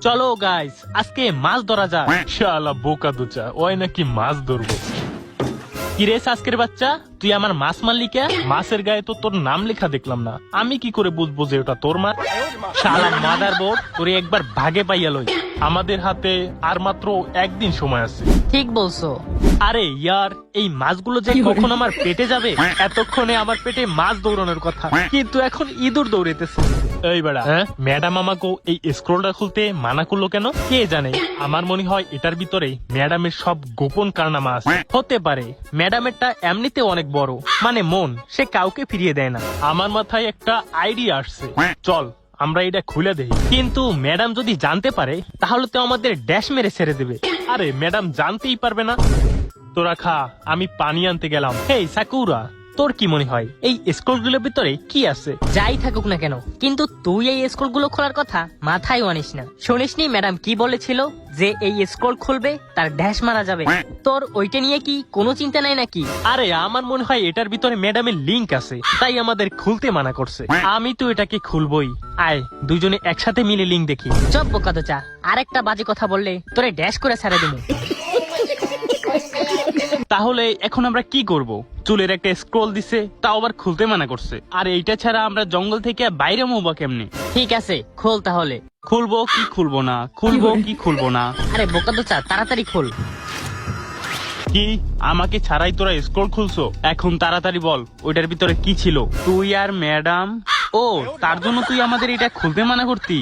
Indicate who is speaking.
Speaker 1: চলো গাইস, আজকে মাছ ধরা যাক।
Speaker 2: শালা বোকা দুচা, ওই নাকি মাছ ধরবো।
Speaker 1: কিরে আজকের বাচ্চা, তুই আমার মাছ মারলি কে?
Speaker 2: মাছের গায়ে তো তোর নাম লেখা দেখলাম না, আমি কি করে বুঝবো যে ওটা তোর মাছ?
Speaker 1: শালা মাদার বোর্ড, তোরে একবার ভাগে পাইয়া লই।
Speaker 2: আমাদের হাতে আর মাত্র একদিন সময় আছে।
Speaker 3: ঠিক বলছো।
Speaker 1: আরে ইয়ার, এই মাছগুলো যে কখন আমার পেটে যাবে, এতক্ষণে আমার পেটে মাছ দৌড়ানোর কথা, কিন্তু এখন ইঁদুর দৌড়াইতেছে।
Speaker 2: এই বেড়া,
Speaker 1: হ্যাঁ?
Speaker 2: ম্যাডাম আমাকে এই স্ক্রোলটা খুলতে মানা করলো কেন?
Speaker 1: কে জানে,
Speaker 2: আমার মনে হয় এটার ভিতরে ম্যাডামের সব গোপন কারনামা আছে।
Speaker 1: হতে পারে। ম্যাডামেরটা এমনিতে অনেক বড়, মানে মন, সে কাউকে ফিরিয়ে দেয় না।
Speaker 2: আমার মাথায় একটা আইডিয়া আসছে, চল আমরা এটা খুলে দেই।
Speaker 1: কিন্তু ম্যাডাম যদি জানতে পারে, তাহলে তো আমাদের ড্যাশ মেরে ছেড়ে দেবে।
Speaker 2: আরে ম্যাডাম জানতেই পারবে না। তোরা খা, আমি পানি আনতে গেলাম।
Speaker 1: হেই সাকুরা, তোর কি মনে হয় এই স্কুলগুলোর ভিতরে কি আছে?
Speaker 3: যাই থাকুক না কেন, কিন্তু তুই এই স্কুলগুলো খোলার কথা মাথায় আনিস না। শুনিসনি ম্যাডাম কি বলেছিল, যে এই স্কুল খুলবে তার ড্যাশ মারা যাবে? তোর ওইটা নিয়ে কি কোনো চিন্তা নাই নাকি?
Speaker 1: আরে আমার মনে হয় এটার ভিতরে ম্যাডামের লিংক আছে, তাই আমাদের খুলতে মানা করছে। আমি তো এটাকে খুলবই। আয় দুজনে একসাথে মিলে লিংক দেখি।
Speaker 3: চপ বোকা তো চা, আরেকটা বাজে কথা বললে তোরে ড্যাশ করে ছেড়ে দেবো।
Speaker 1: তাহলে এখন আমরা কি করব? চুলের একটা স্ক্রল দিছে, তাও আবার খুলতে মানা করছে। আর এইটা ছাড়া আমরা জঙ্গল থেকে বাইরে মুবা কেমনে?
Speaker 3: ঠিক আছে, খোল তাহলে।
Speaker 1: খুলবো কি খুলবো না, খুলবো কি খুলবো না?
Speaker 3: আরে বোকা তো চা, তাড়াতাড়ি খোল।
Speaker 1: কি আমাকে ছাড়াই তোরা স্ক্রল খুলছো? এখন তাড়াতাড়ি বল, ওইটার ভিতরে কি ছিল? তুই আর ম্যাডাম? ও, তার জন্য তুই আমাদের এটা খুলতে মানা করতি?